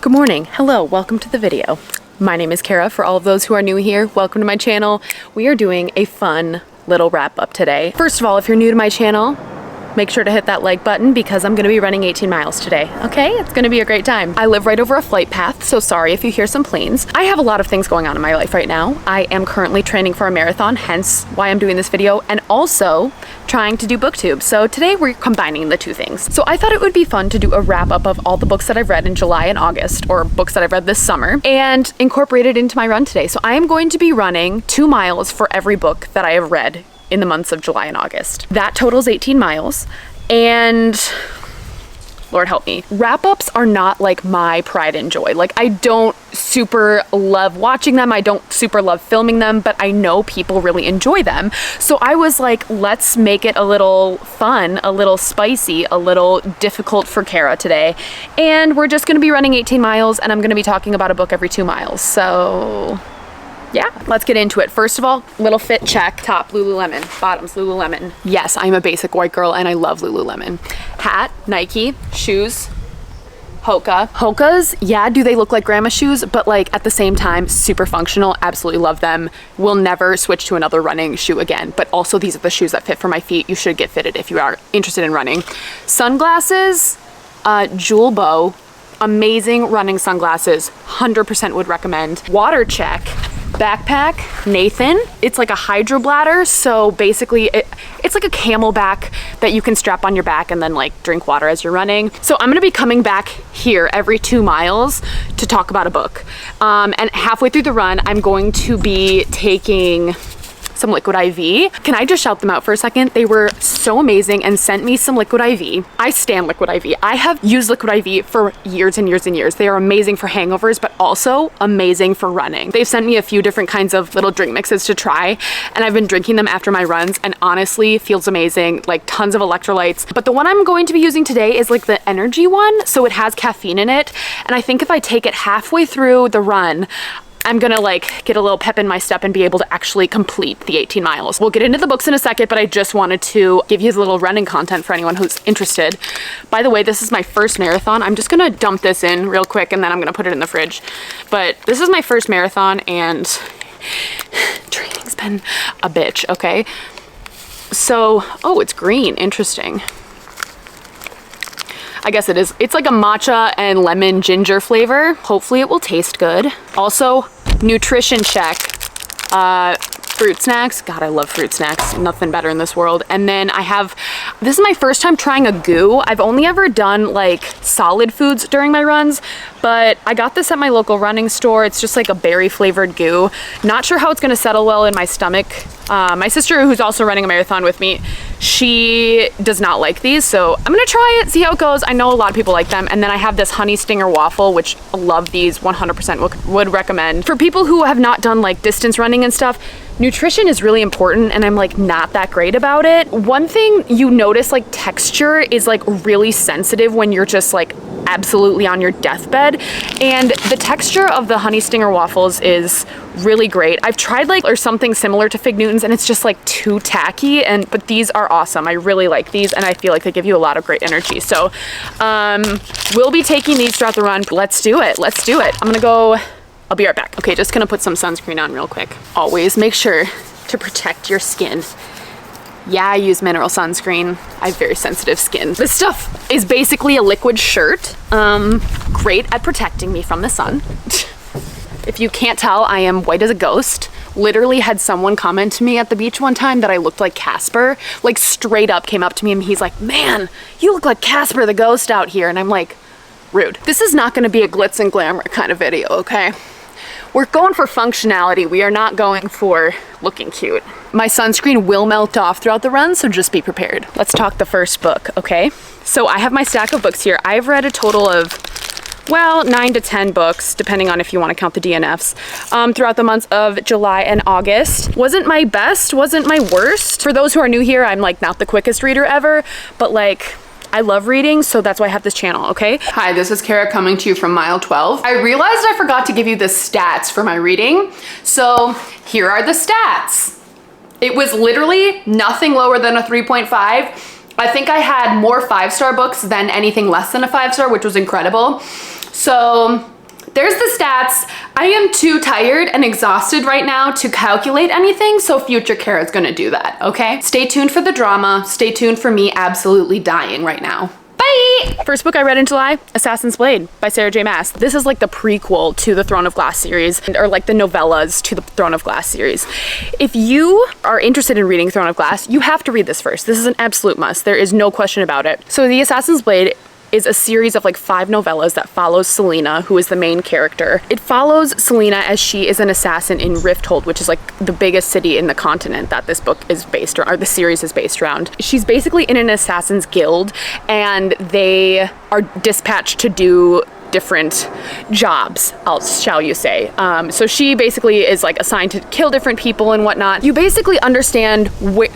Good morning. Hello, welcome to the video. My name is Kara. For all of those who are new here, welcome to my channel. We are doing a fun little wrap up today. First of all, if you're new to my channel, make sure to hit that like button because I'm gonna be running 18 miles today, okay? It's gonna be a great time. I live right over a flight path, so sorry if you hear some planes. I have a lot of things going on in my life right now. I am currently training for a marathon, hence why I'm doing this video, and also trying to do booktube. So today we're combining the two things. So I thought it would be fun to do a wrap up of all the books that I've read in July and August, or books that I've read this summer, and incorporate it into my run today. So I am going to be running 2 miles for every book that I have read in the months of July and August. That totals 18 miles, and Lord help me, wrap-ups are not like my pride and joy. Like, I don't super love watching them, I don't super love filming them, but I know people really enjoy them. So I was like, let's make it a little fun, a little spicy, a little difficult for Kara today. And we're just gonna be running 18 miles, and I'm gonna be talking about a book every 2 miles. So yeah, let's get into it. First of all, little fit check. Top, Lululemon. Bottoms, Lululemon. Yes, I'm a basic white girl and I love Lululemon. Hat, Nike. Shoes, Hoka. Hokas, yeah, do they look like grandma shoes? But like at the same time, super functional. Absolutely love them. Will never switch to another running shoe again. But also these are the shoes that fit for my feet. You should get fitted if you are interested in running. Sunglasses, Jewel Bow. Amazing running sunglasses. 100% would recommend. Water check. Backpack, Nathan. It's like a hydro bladder, so basically it's like a camelback that you can strap on your back and then like drink water as you're running. So I'm gonna be coming back here every 2 miles to talk about a book. And halfway through the run, I'm going to be taking some Liquid IV. Can I just shout them out for a second? They were so amazing and sent me some Liquid IV. I stand Liquid IV. I have used Liquid IV for years and years and years. They are amazing for hangovers, but also amazing for running. They've sent me a few different kinds of little drink mixes to try, and I've been drinking them after my runs, and honestly feels amazing, like tons of electrolytes. But the one I'm going to be using today is like the energy one, so it has caffeine in it, and I think if I take it halfway through the run, I'm gonna like get a little pep in my step and be able to actually complete the 18 miles. We'll get into the books in a second, but I just wanted to give you a little running content for anyone who's interested. By the way, this is my first marathon. I'm just gonna dump this in real quick and then I'm gonna put it in the fridge. But this is my first marathon and training's been a bitch, okay? So, oh, it's green, interesting. I guess it is. It's like a matcha and lemon ginger flavor. Hopefully it will taste good. Also, nutrition check. Fruit snacks. God, I love fruit snacks. Nothing better in this world. And then I have, this is my first time trying a goo. I've only ever done like solid foods during my runs, but I got this at my local running store. It's just like a berry flavored goo. Not sure how it's gonna settle well in my stomach. My sister, who's also running a marathon with me, she does not like these, so I'm gonna try it, see how it goes. I know a lot of people like them. And then I have this honey stinger waffle, which I love these, 100% would recommend. For people who have not done like distance running and stuff, nutrition is really important, and I'm like not that great about it. One thing you notice, like texture is like really sensitive when you're just like absolutely on your deathbed, and the texture of the honey stinger waffles is really great. I've tried like or something similar to Fig Newtons and it's just like too tacky, but these are awesome. I really like these and I feel like they give you a lot of great energy. So we'll be taking these throughout the run. Let's do it. Let's do it. I'll be right back. Okay, just gonna put some sunscreen on real quick. Always make sure to protect your skin. Yeah, I use mineral sunscreen. I have very sensitive skin. This stuff is basically a liquid shirt. Great at protecting me from the sun. If you can't tell, I am white as a ghost. Literally had someone comment to me at the beach one time that I looked like Casper. Like straight up came up to me and he's like, man, you look like Casper the ghost out here. And I'm like, rude. This is not gonna be a glitz and glamour kind of video, okay? We're going for functionality. We are not going for looking cute. My sunscreen will melt off throughout the run, so just be prepared. Let's talk the first book, okay? So I have my stack of books here. I've read a total of, well, 9 to 10 books, depending on if you want to count the DNFs, throughout the months of July and August. Wasn't my best, wasn't my worst. For those who are new here, I'm like not the quickest reader ever, but like, I love reading, so that's why I have this channel, okay? Hi, this is Kara coming to you from mile 12. I realized I forgot to give you the stats for my reading, so here are the stats. It was literally nothing lower than a 3.5. I think I had more 5-star books than anything less than a 5-star, which was incredible. So there's the stats. I am too tired and exhausted right now to calculate anything, so future Kara is gonna do that, okay? Stay tuned for the drama. Stay tuned for me absolutely dying right now. Bye! First book I read in July, Assassin's Blade by Sarah J. Maas. This is like the prequel to the Throne of Glass series, or like the novellas to the Throne of Glass series. If you are interested in reading Throne of Glass, you have to read this first. This is an absolute must. There is no question about it. So the Assassin's Blade is a series of like 5 novellas that follows Selena, who is the main character. It follows Selena as she is an assassin in Rifthold, which is like the biggest city in the continent that this book is based around, or the series is based around. She's basically in an assassin's guild, and they are dispatched to do different jobs, shall you say. So she basically is like assigned to kill different people and whatnot. You basically understand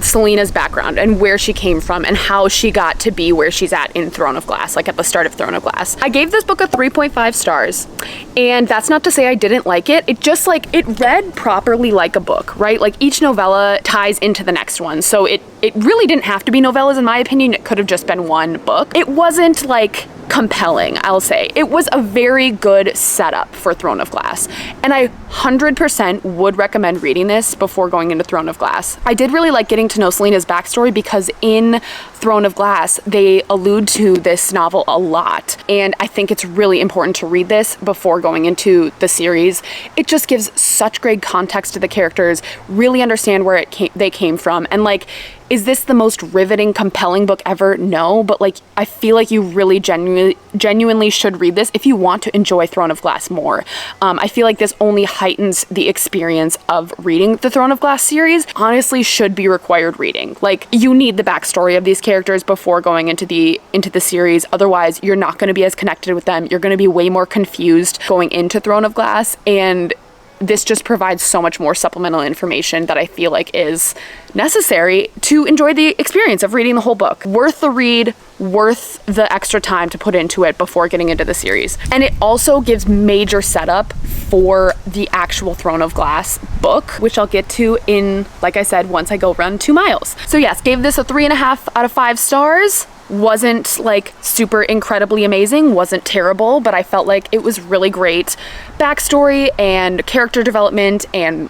Selena's background and where she came from and how she got to be where she's at in Throne of Glass, like at the start of Throne of Glass. I gave this book a 3.5 stars, and that's not to say I didn't like it. It just like, it read properly like a book, right? Like each novella ties into the next one. So it really didn't have to be novellas in my opinion. It could have just been one book. It wasn't like compelling, I'll say. It was a very good setup for Throne of Glass, and I 100% would recommend reading this before going into Throne of Glass. I did really like getting to know Selena's backstory because in Throne of Glass, they allude to this novel a lot, and I think it's really important to read this before going into the series. It just gives such great context to the characters, really understand where they came from, and like, is this the most riveting, compelling book ever? No, but like, I feel like you really genuinely should read this if you want to enjoy Throne of Glass more. I feel like this only heightens the experience of reading the Throne of Glass series. Honestly, should be required reading. Like, you need the backstory of these characters before going into the series. Otherwise, you're not going to be as connected with them. You're going to be way more confused going into Throne of Glass, and this just provides so much more supplemental information that I feel like is necessary to enjoy the experience of reading the whole book. Worth the read, worth the extra time to put into it before getting into the series. And it also gives major setup for the actual Throne of Glass book, which I'll get to in, like I said, once I go run 2 miles. So yes, gave this a 3.5 out of 5 stars. Wasn't like super incredibly amazing, wasn't terrible, but I felt like it was really great backstory and character development and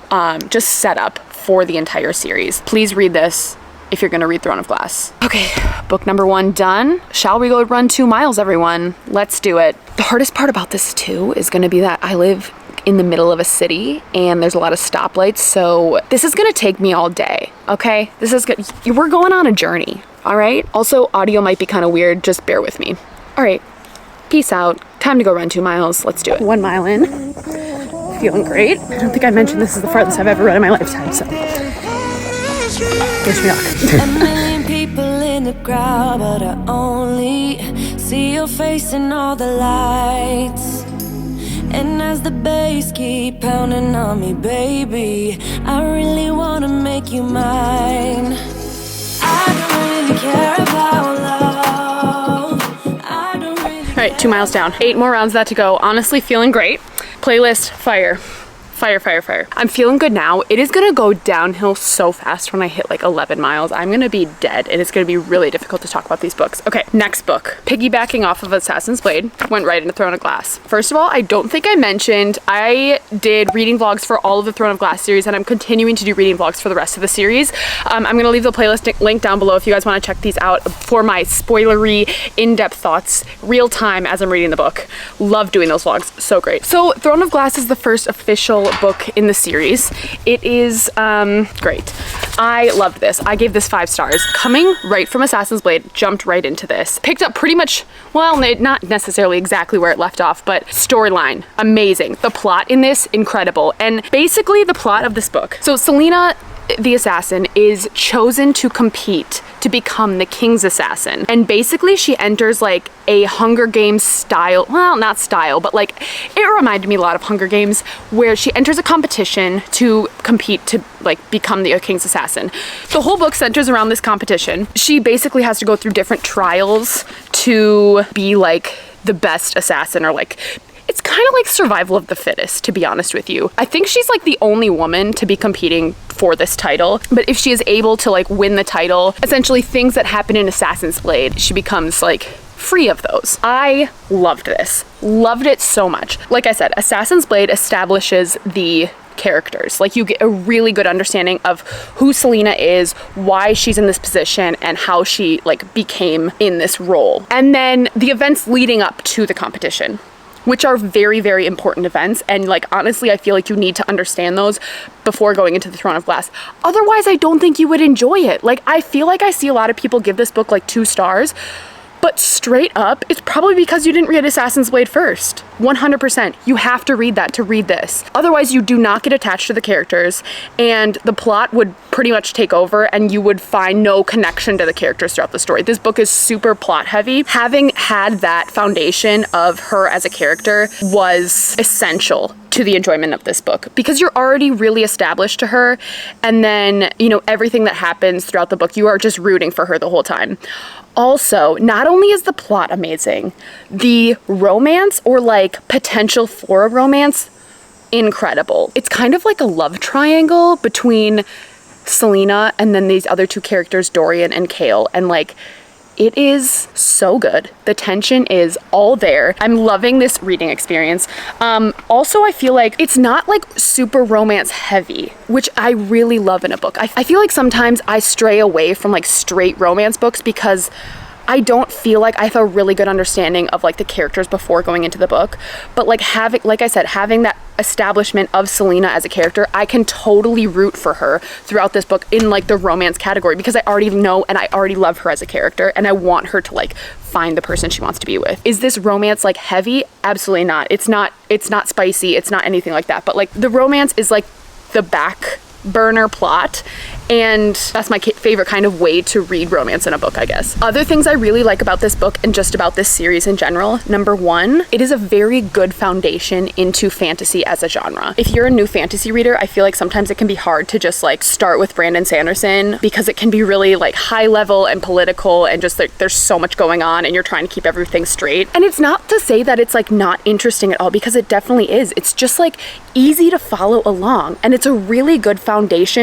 just setup for the entire series. Please read this if you're gonna read Throne of Glass. Okay, book number 1 done. Shall we go run 2 miles, everyone? Let's do it. The hardest part about this too is gonna be that I live in the middle of a city and there's a lot of stoplights, so this is gonna take me all day, okay? This is good. We're going on a journey, all right? Also, audio might be kind of weird, just bear with me. All right, peace out. Time to go run 2 miles. Let's do it. 1 mile in, feeling great. I don't think I mentioned this is the farthest I've ever run in my lifetime, so wish me luck. A million people in the crowd, but I only see your face in all the lights. And as the bass keep pounding on me, baby, I really wanna make you mine. I don't really care about love. I don't really. All right, 2 miles down. 8 more rounds of that to go. Honestly, feeling great. Playlist, fire. Fire, fire, fire. I'm feeling good now. It is gonna go downhill so fast when I hit like 11 miles. I'm gonna be dead, and it's gonna be really difficult to talk about these books. Okay, next book. Piggybacking off of Assassin's Blade, went right into Throne of Glass. First of all, I don't think I mentioned, I did reading vlogs for all of the Throne of Glass series, and I'm continuing to do reading vlogs for the rest of the series. I'm gonna leave the playlist link down below if you guys wanna check these out for my spoilery, in-depth thoughts, real time as I'm reading the book. Love doing those vlogs, so great. So Throne of Glass is the first official book in the series. It is great. I loved this. I gave this 5 stars. Coming right from Assassin's Blade, jumped right into this. Picked up pretty much, well, not necessarily exactly where it left off, but storyline, amazing. The plot in this, incredible. And basically the plot of this book. So Selena, the assassin, is chosen to compete to become the king's assassin, and basically she enters like a Hunger Games style, well, not style, but like it reminded me a lot of Hunger Games, where she enters a competition to compete to like become the king's assassin. The whole book centers around this competition. She basically has to go through different trials to be like the best assassin, or like, it's kind of like survival of the fittest, to be honest with you. I think she's like the only woman to be competing for this title, but if she is able to like win the title, essentially things that happen in Assassin's Blade, she becomes like free of those. I loved this. Loved it so much. Like I said, Assassin's Blade establishes the characters. Like, you get a really good understanding of who Selena is, why she's in this position, and how she like became in this role. And then the events leading up to the competition, which are very, very important events. And like, honestly, I feel like you need to understand those before going into the Throne of Glass. Otherwise, I don't think you would enjoy it. Like, I feel like I see a lot of people give this book like 2 stars, but straight up, it's probably because you didn't read Assassin's Blade first. 100%. You have to read that to read this. Otherwise, you do not get attached to the characters, and the plot would pretty much take over, and you would find no connection to the characters throughout the story. This book is super plot heavy. Having had that foundation of her as a character was essential to the enjoyment of this book, because you're already really established to her, and then, you know, everything that happens throughout the book, you are just rooting for her the whole time. Also, not only is the plot amazing, the romance, or like potential for a romance, incredible. It's kind of like a love triangle between Selena and then these other 2 characters, Dorian and Kale, and like, it is so good. The tension is all there. I'm loving this reading experience. Also, I feel like it's not like super romance heavy, which I really love in a book. I feel like sometimes I stray away from like straight romance books because I don't feel like I have a really good understanding of like the characters before going into the book. But like having, like I said, having that establishment of Selena as a character, I can totally root for her throughout this book in like the romance category, because I already know and I already love her as a character, and I want her to like find the person she wants to be with. Is this romance like heavy? Absolutely not. It's not spicy. It's not anything like that. But like, the romance is like the back burner plot, and that's my favorite kind of way to read romance in a book, I guess. Other things I really like about this book and just about this series in general: number 1, it is a very good foundation into fantasy as a genre. If you're a new fantasy reader, I feel like sometimes it can be hard to just like start with Brandon Sanderson, because it can be really like high level and political, and just like there's so much going on and you're trying to keep everything straight. And it's not to say that it's like not interesting at all, because it definitely is. It's just like easy to follow along, and it's a really good foundation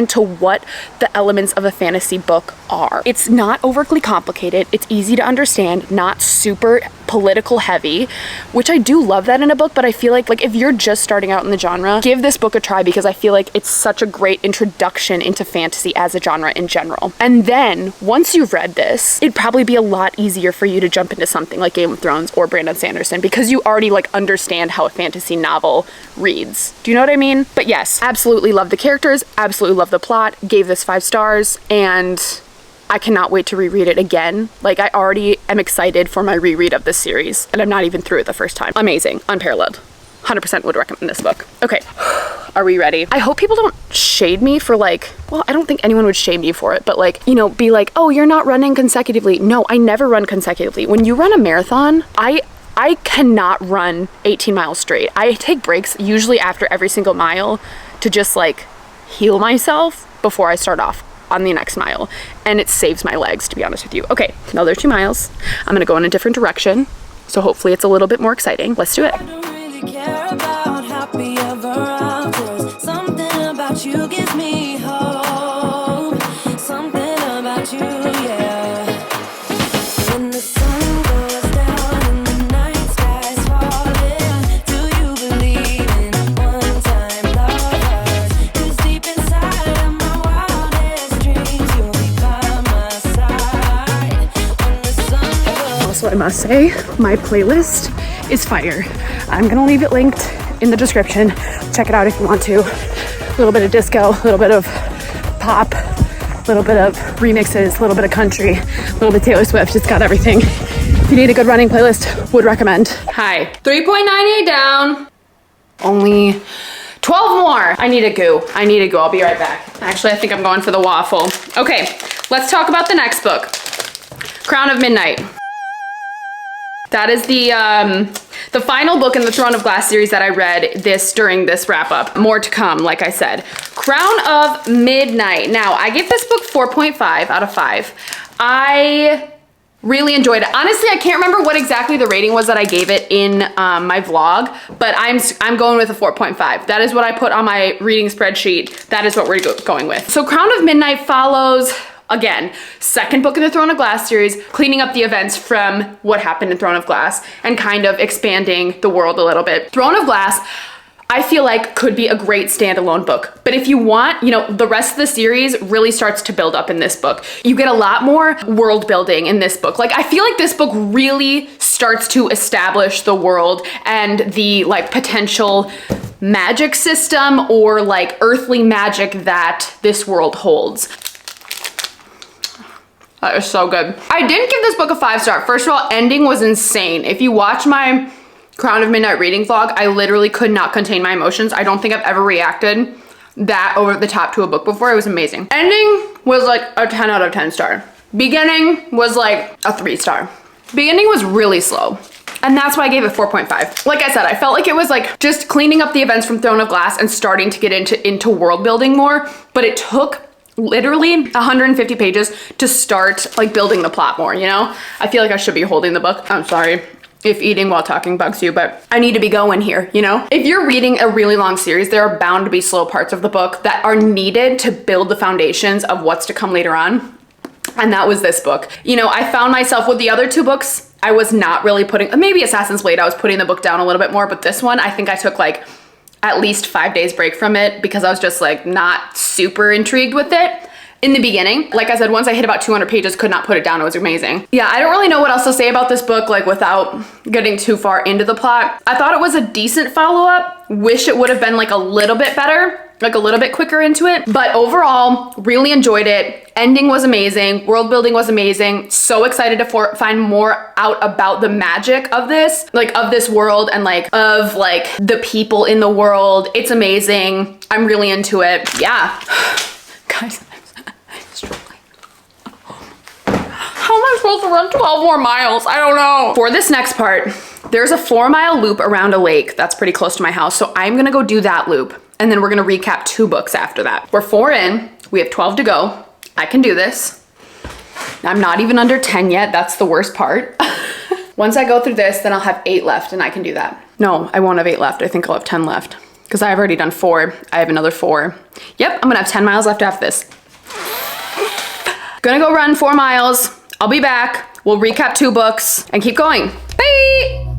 to what the elements of a fantasy book are. It's not overly complicated. It's easy to understand, not super political heavy, which I do love that in a book. But I feel like if you're just starting out in the genre, give this book a try, because I feel like it's such a great introduction into fantasy as a genre in general. And then once you've read this, it'd probably be a lot easier for you to jump into something like Game of Thrones or Brandon Sanderson, because you already like understand how a fantasy novel reads. Do you know what I mean? But yes, absolutely love the characters, absolutely love the plot, gave this 5 stars, and I cannot wait to reread it again. Like, I already am excited for my reread of this series, and I'm not even through it the first time. Amazing, unparalleled. 100% would recommend this book. Okay, are we ready? I hope people don't shade me for like, well, I don't think anyone would shade me for it, but like, you know, be like, oh, you're not running consecutively. No, I never run consecutively. When you run a marathon, I cannot run 18 miles straight. I take breaks usually after every single mile to just like heal myself before I start off on the next mile, and it saves my legs, to be honest with you. Okay, another 2 miles. I'm gonna go in a different direction, so hopefully it's a little bit more exciting. Let's do it. I don't really care about happy ever afters. Something about you gives me hope. Something about you, yeah. When the sun goes down and the night sky's falling, do you believe in one-time lovers? 'Cause deep inside of my wildest dreams, you'll be by my side. When the sun goes. Also, I must say, my playlist is fire. I'm gonna leave it linked in the description. Check it out if you want to. A little bit of disco, a little bit of pop, a little bit of remixes, a little bit of country, a little bit Taylor Swift. It's got everything. If you need a good running playlist, would recommend. Hi, 3.98 down. Only 12 more. I need a goo. I'll be right back. Actually, I think I'm going for the waffle. Okay, let's talk about the next book. Crown of Midnight. That is the final book in the Throne of Glass series that I read during this wrap up. More to come, like I said. Crown of Midnight. Now, I give this book 4.5 out of 5. I really enjoyed it. Honestly, I can't remember what exactly the rating was that I gave it in my vlog, but I'm going with a 4.5. That is what I put on my reading spreadsheet. That is what we're going with. So Crown of Midnight follows Again, second book in the Throne of Glass series, cleaning up the events from what happened in Throne of Glass and kind of expanding the world a little bit. Throne of Glass, I feel like could be a great standalone book. But if you want, you know, the rest of the series really starts to build up in this book. You get a lot more world building in this book. Like, I feel like this book really starts to establish the world and the like potential magic system or like earthly magic that this world holds. That is so good. I didn't give this book a 5-star. First of all, ending was insane. If you watch my Crown of Midnight reading vlog, I literally could not contain my emotions. I don't think I've ever reacted that over the top to a book before. It was amazing. Ending was like a 10 out of 10 star. Beginning was like a 3-star. Beginning was really slow. And that's why I gave it 4.5. Like I said, I felt like it was like just cleaning up the events from Throne of Glass and starting to get into world building more, but it took literally 150 pages to start like building the plot more, you know? I feel like I should be holding the book. I'm sorry if eating while talking bugs you, but I need to be going here, you know? If you're reading a really long series, there are bound to be slow parts of the book that are needed to build the foundations of what's to come later on. And that was this book. You know, I found myself with the other 2 books, I was not really putting, maybe Assassin's Blade, I was putting the book down a little bit more, but this one, I think I took like at least 5 days break from it because I was just like not super intrigued with it in the beginning. Like I said, once I hit about 200 pages, could not put it down. It was amazing. Yeah, I don't really know what else to say about this book, like without getting too far into the plot. I thought it was a decent follow-up. Wish it would have been like a little bit better, like a little bit quicker into it. But overall, really enjoyed it. Ending was amazing. World building was amazing. So excited to find more out about the magic of this, like of this world and like of like the people in the world. It's amazing. I'm really into it. Yeah. Guys, how am I supposed to run 12 more miles? I don't know. For this next part, there's a 4-mile loop around a lake that's pretty close to my house. So I'm gonna go do that loop. And then we're gonna recap 2 books after that. We're 4 in, we have 12 to go. I can do this. I'm not even under 10 yet. That's the worst part. Once I go through this, then I'll have 8 left and I can do that. No, I won't have 8 left. I think I'll have 10 left because I've already done 4. I have another 4. Yep, I'm gonna have 10 miles left after this. Gonna go run 4 miles. I'll be back. We'll recap 2 books and keep going. Bye!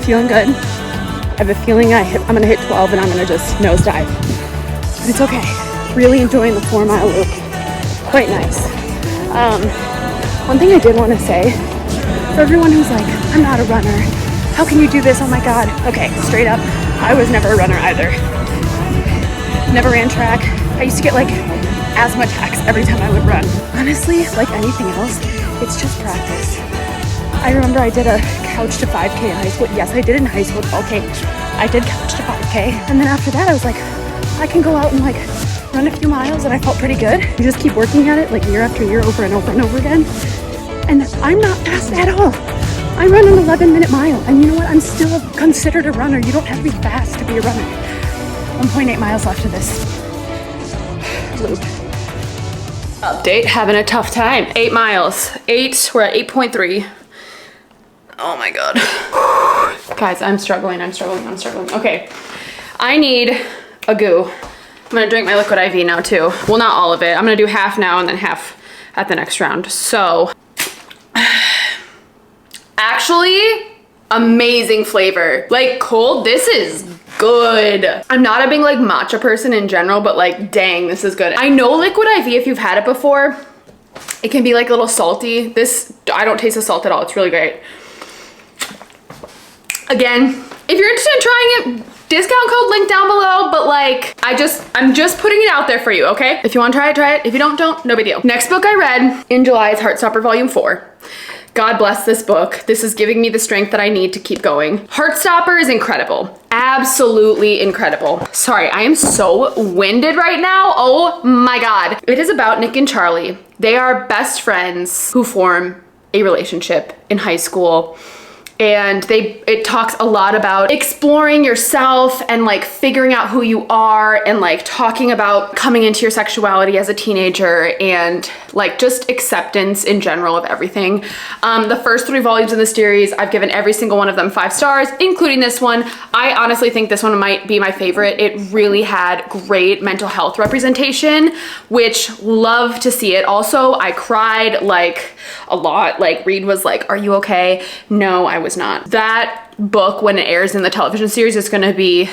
Feeling good. I have a feeling I'm gonna hit 12 and I'm gonna just nosedive. But it's okay. Really enjoying the 4-mile loop. Quite nice. One thing I did want to say, for everyone who's like, I'm not a runner. How can you do this? Oh my God. Okay, straight up, I was never a runner either. Never ran track. I used to get like asthma attacks every time I would run. Honestly, like anything else, it's just practice. I remember I did a couch to 5K in high school. Yes, I did in high school. Okay, I did couch to 5K. And then after that, I was like, I can go out and like run a few miles, and I felt pretty good. You just keep working at it like year after year, over and over and over again. And I'm not fast at all. I run an 11-minute mile, and you know what? I'm still considered a runner. You don't have to be fast to be a runner. 1.8 miles left of this loop. Update, having a tough time. 8 miles. 8, we're at 8.3. Oh my God. Guys, I'm struggling. Okay, I need a goo. I'm gonna drink my liquid IV now too. Well, not all of it. I'm gonna do half now and then half at the next round. So actually, amazing flavor. Like cold, this is good. I'm not a big like matcha person in general, but like dang, this is good. I know Liquid IV, if you've had it before, it can be like a little salty. This, I don't taste the salt at all. It's really great. Again, if you're interested in trying it, discount code link down below, but like, I'm just putting it out there for you, okay? If you want to try it, try it. If you don't, no big deal. Next book I read in July is Heartstopper Volume 4. God bless this book. This is giving me the strength that I need to keep going. Heartstopper is incredible. Absolutely incredible. Sorry, I am so winded right now. Oh my God. It is about Nick and Charlie. They are best friends who form a relationship in high school. And it talks a lot about exploring yourself and like figuring out who you are and like talking about coming into your sexuality as a teenager and like just acceptance in general of everything. The first 3 volumes in the series, I've given every single one of them 5 stars, including this one. I honestly think this one might be my favorite. It really had great mental health representation, which love to see it. Also, I cried like a lot. Like Reed was like, "Are you okay?" No, I was not. That book, when it airs in the television series, is gonna be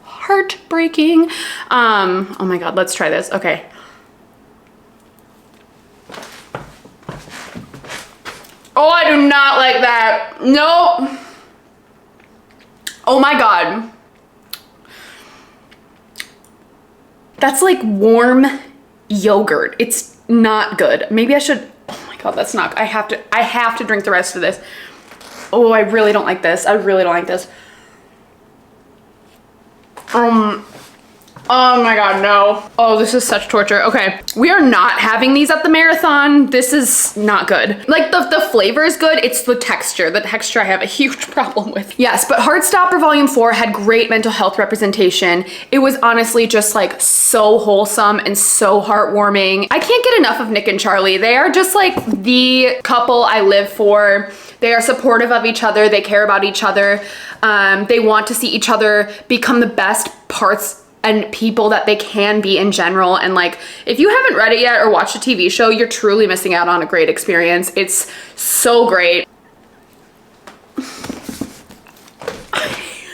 heartbreaking. Oh my God, let's try this. Okay. Oh, I do not like that. No. Oh my God. That's like warm yogurt. It's not good. Maybe I should, oh my God, that's not, I have to drink the rest of this. Oh, I really don't like this. I really don't like this. Oh my God, no. Oh, this is such torture. Okay, we are not having these at the marathon. This is not good. Like the flavor is good. It's the texture. The texture I have a huge problem with. Yes, but Heartstopper Volume 4 had great mental health representation. It was honestly just like so wholesome and so heartwarming. I can't get enough of Nick and Charlie. They are just like the couple I live for. They are supportive of each other. They care about each other. They want to see each other become the best parts and people that they can be in general. And like, if you haven't read it yet or watched a TV show, you're truly missing out on a great experience. It's so great.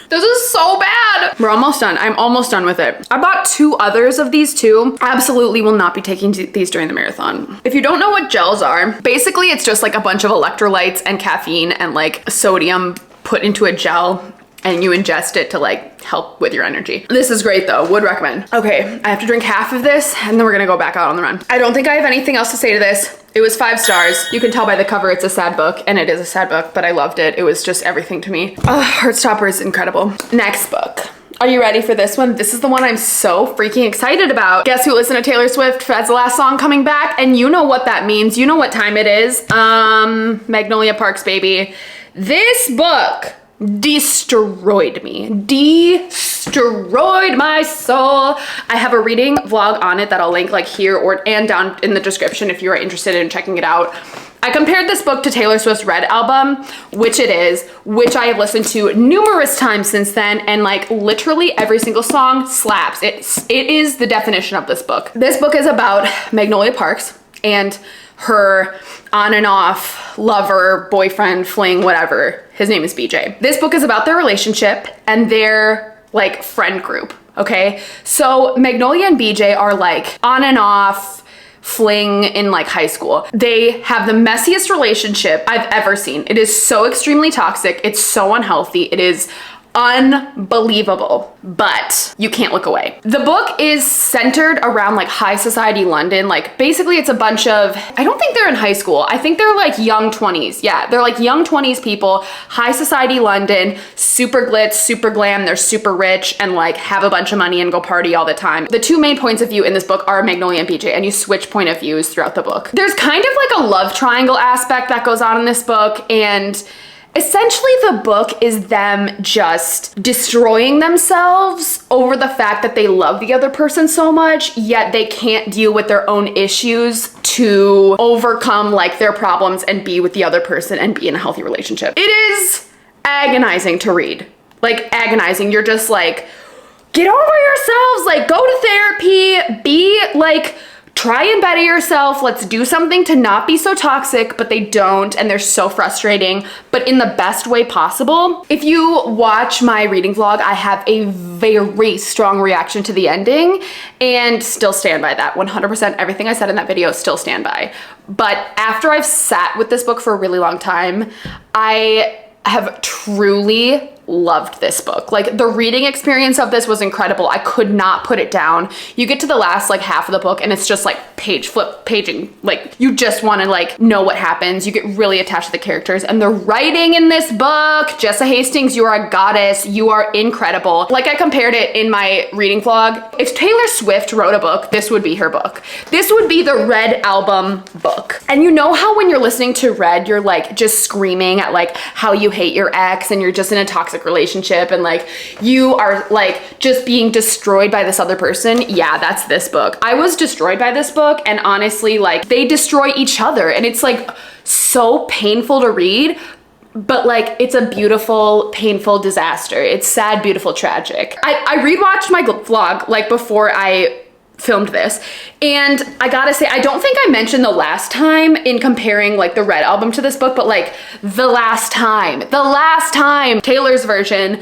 This is so bad. We're almost done. I'm almost done with it. I bought 2 others of these too. Absolutely will not be taking these during the marathon. If you don't know what gels are, basically it's just like a bunch of electrolytes and caffeine and like sodium put into a gel, and you ingest it to like help with your energy. This is great though, would recommend. Okay, I have to drink half of this and then we're gonna go back out on the run. I don't think I have anything else to say to this. It was 5 stars. You can tell by the cover it's a sad book, and it is a sad book, but I loved it. It was just everything to me. Heartstopper is incredible. Next book. Are you ready for this one? This is the one I'm so freaking excited about. Guess who listened to Taylor Swift as the last song coming back? And you know what that means. You know what time it is. Magnolia Parks, baby. This book destroyed me. Destroyed my soul. I have a reading vlog on it that I'll link like here and down in the description if you are interested in checking it out. I compared this book to Taylor Swift's Red album, which it is, which I have listened to numerous times since then, and like literally every single song slaps. It is the definition of this book. This book is about Magnolia Parks and her on and off lover, boyfriend, fling, whatever. His name is BJ. This book is about their relationship and their like friend group, okay? So Magnolia and BJ are like on and off fling in like high school. They have the messiest relationship I've ever seen. It is so extremely toxic. It's so unhealthy. It is unbelievable, but you can't look away. The book is centered around like high society London. Like basically it's a bunch of, I don't think they're in high school. I think they're like young 20s. Yeah, they're like young 20s people, high society London, super glitz, super glam. They're super rich and like have a bunch of money and go party all the time. The 2 main points of view in this book are Magnolia and BJ, and you switch point of views throughout the book. There's kind of like a love triangle aspect that goes on in this book, and essentially the book is them just destroying themselves over the fact that they love the other person so much, yet they can't deal with their own issues to overcome like their problems and be with the other person and be in a healthy relationship. It is agonizing to read, like agonizing. You're just like, get over yourselves, like go to therapy, be like, try and better yourself. Let's do something to not be so toxic, but they don't, and they're so frustrating, but in the best way possible. If you watch my reading vlog, I have a very strong reaction to the ending and still stand by that. 100% everything I said in that video, still stand by. But after I've sat with this book for a really long time, I have truly loved this book. Like, the reading experience of this was incredible. I could not put it down. You get to the last like half of the book and it's just like paging. Like, you just want to like know what happens. You get really attached to the characters, and the writing in this book, Jessa Hastings, you are a goddess. You are incredible. Like, I compared it in my reading vlog. If Taylor Swift wrote a book, this would be her book. This would be the Red album book. And you know how when you're listening to Red, you're like just screaming at like how you hate your ex and you're just in a toxic relationship and like you are like just being destroyed by this other person? Yeah, that's this book. I was destroyed by this book, and honestly, like, they destroy each other, and it's like so painful to read, but like it's a beautiful, painful disaster. It's sad, beautiful, tragic. I rewatched my vlog like before I filmed this, and I gotta say, I don't think I mentioned the last time in comparing like the Red album to this book, but like the last time Taylor's version.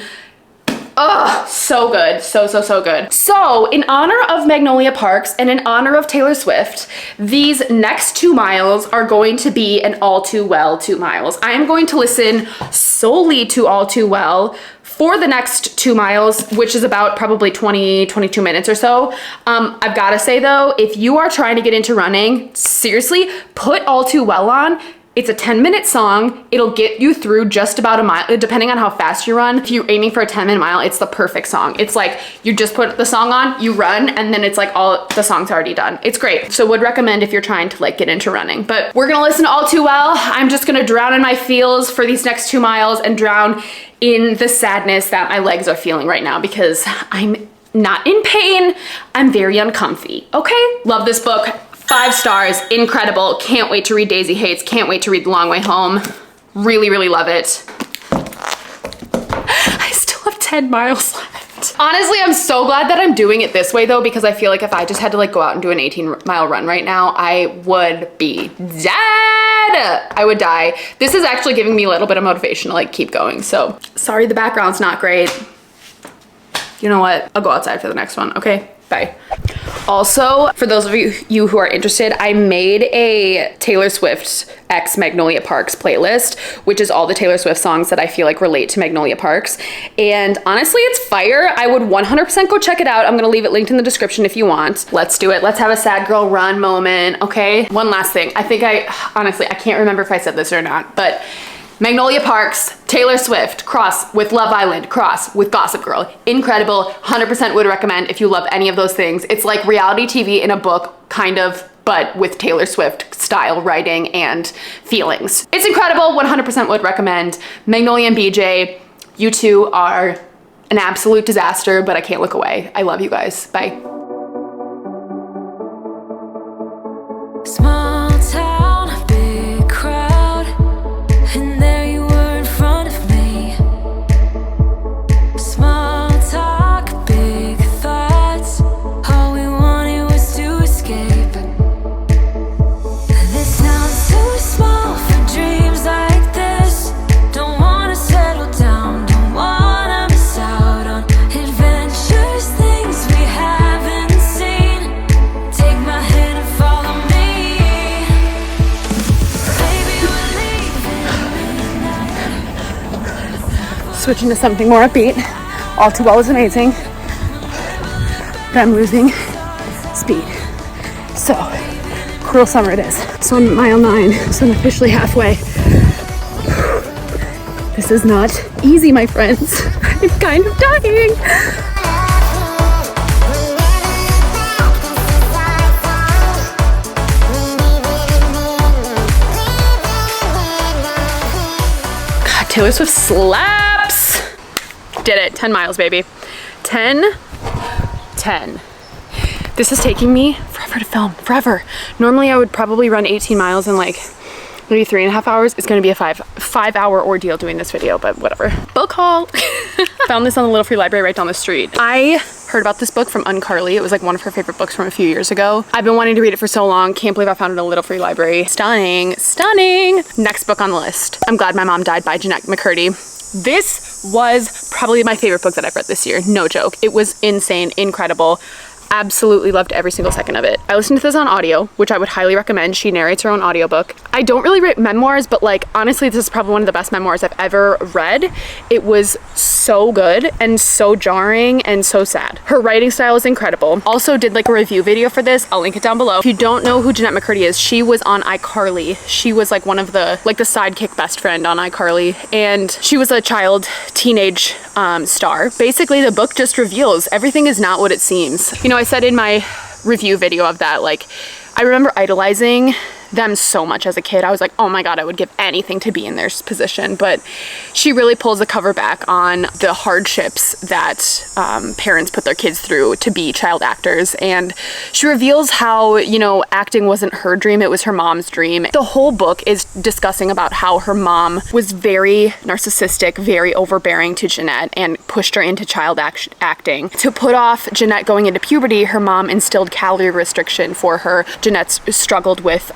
Oh, so good. So good. So in honor of Magnolia Parks and in honor of Taylor Swift, these next 2 miles are going to be an All Too Well 2 miles. I am going to listen solely to All Too Well for the next 2 miles, which is about probably 22 minutes or so. I've got to say though, if you are trying to get into running, seriously, put All Too Well on. It's a 10-minute song. It'll get you through just about a mile, depending on how fast you run. If you're aiming for a 10-minute mile, it's the perfect song. It's like, you just put the song on, you run, and then it's like all the song's already done. It's great. So would recommend if you're trying to like get into running. But we're gonna listen to All Too Well. I'm just gonna drown in my feels for these next 2 miles and drown in the sadness that my legs are feeling right now, because I'm not in pain. I'm very uncomfy. Okay? Love this book. 5 stars, incredible. Can't wait to read Daisy Hates. Can't wait to read The Long Way Home. Really love it. I still have 10 miles left. Honestly, I'm so glad that I'm doing it this way though, because I feel like if I just had to like go out and do an 18-mile run right now, I would be dead. I would die. This is actually giving me a little bit of motivation to like keep going. So sorry the background's not great. You know what? I'll go outside for the next one, okay? Bye. Also, for those of you who are interested, I made a Taylor Swift x Magnolia Parks playlist, which is all the Taylor Swift songs that I feel like relate to Magnolia Parks. And honestly, it's fire. I would 100% go check it out. I'm gonna leave it linked in the description if you want. Let's do it. Let's have a sad girl run moment, okay? One last thing. Honestly, I can't remember if I said this or not, but Magnolia Parks, Taylor Swift, cross with Love Island, cross with Gossip Girl. Incredible, 100% would recommend if you love any of those things. It's like reality TV in a book, kind of, but with Taylor Swift style writing and feelings. It's incredible, 100% would recommend. Magnolia and BJ, you two are an absolute disaster, but I can't look away. I love you guys, bye. Small town, big crowd, and there you were in front of me. Small talk, big thoughts, all we wanted was to escape. This sounds too small for dreams like this. Don't wanna settle down, don't wanna miss out on adventures, things we haven't seen. Take my hand and follow me. Baby, we're leaving midnight. Switching to something more upbeat. All Too Well is amazing, but I'm losing speed. So, cruel summer it is. So I'm at mile 9, so I'm officially halfway. This is not easy, my friends. I'm kind of dying. God, Taylor Swift slaps. Did it, 10 miles, baby. 10. This is taking me forever to film, forever. Normally I would probably run 18 miles in like maybe 3.5 hours. It's gonna be a five hour ordeal doing this video, but whatever. Book haul. Found this on the Little Free Library right down the street. I heard about this book from Carly. It was like one of her favorite books from a few years ago. I've been wanting to read it for so long. Can't believe I found it in a little free library. Stunning, stunning. Next book on the list, I'm Glad My Mom Died by Jeanette McCurdy. This was probably my favorite book that I've read this year. No joke. It was insane, incredible. Absolutely loved every single second of it. I listened to this on audio, which I would highly recommend. She narrates her own audiobook. I don't really write memoirs, but like honestly, this is probably one of the best memoirs I've ever read. It was so good and so jarring and so sad. Her writing style is incredible. Also did like a review video for this. I'll link it down below. If you don't know who Jeanette McCurdy is, she was on iCarly. She was like one of the sidekick best friend on iCarly, and she was a teenage star. Basically, the book just reveals everything is not what it seems. You know, I said in my review video of that, like, I remember idolizing them so much as a kid. I was like, oh my God, I would give anything to be in their position. But she really pulls the cover back on the hardships that parents put their kids through to be child actors. And she reveals how, you know, acting wasn't her dream, it was her mom's dream. The whole book is discussing about how her mom was very narcissistic, very overbearing to Jeanette, and pushed her into child acting. To put off Jeanette going into puberty, her mom instilled calorie restriction for her. Jeanette's struggled with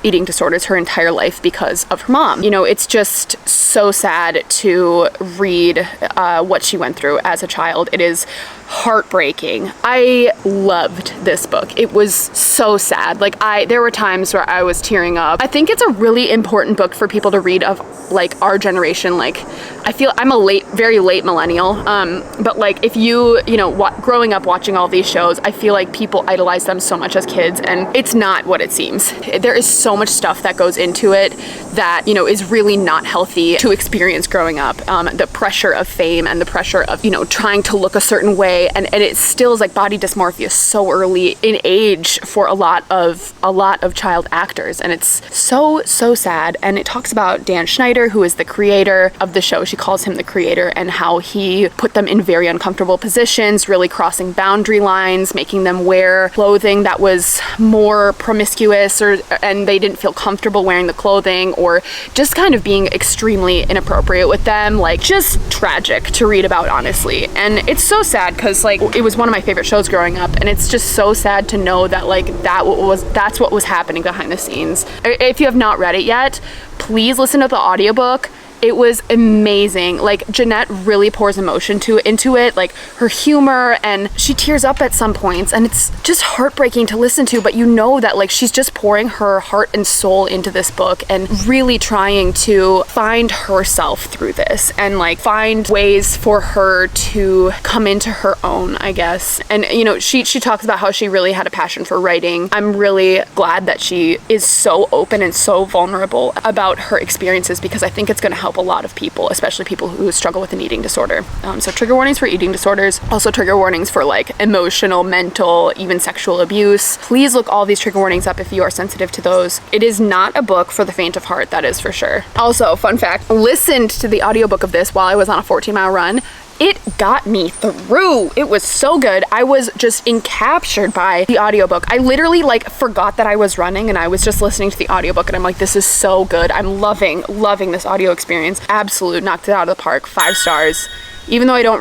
eating disorders her entire life because of her mom. You know, it's just so sad to read what she went through as a child. It is heartbreaking. I loved this book. It was so sad. Like there were times where I was tearing up. I think it's a really important book for people to read of like our generation. Like I feel I'm a very late millennial. But like if you know, growing up watching all these shows, I feel like people idolize them so much as kids, and it's not what it seems. There is so much stuff that goes into it that, you know, is really not healthy to experience growing up. The pressure of fame and the pressure of, you know, trying to look a certain way, and it still is like body dysmorphia so early in age for a lot of child actors, and it's so sad. And it talks about Dan Schneider, who is the creator of the show. She calls him the creator, and how he put them in very uncomfortable positions, really crossing boundary lines, making them wear clothing that was more promiscuous, and they didn't feel comfortable wearing the clothing, or just kind of being extremely inappropriate with them. Like, just tragic to read about, honestly. And it's so sad because like it was one of my favorite shows growing up, and it's just so sad to know that like that's what was happening behind the scenes. If you have not read it yet, please listen to the audiobook. It was amazing. Like Jeanette really pours emotion into it, like her humor, and she tears up at some points, and it's just heartbreaking to listen to, but you know that like she's just pouring her heart and soul into this book and really trying to find herself through this and like find ways for her to come into her own, I guess. And you know, she talks about how she really had a passion for writing. I'm really glad that she is so open and so vulnerable about her experiences, because I think it's going to help a lot of people, especially people who struggle with an eating disorder. So trigger warnings for eating disorders, also trigger warnings for like emotional, mental, even sexual abuse. Please look all these trigger warnings up if you are sensitive to those. It is not a book for the faint of heart, that is for sure. Also, fun fact, listened to the audiobook of this while I was on a 14-mile run. It got me through. It was so good. I was just encaptured by the audiobook. I literally like forgot that I was running, and I was just listening to the audiobook, and I'm like, this is so good. I'm loving this audio experience. Absolute, knocked it out of the park. 5 stars. Even though I don't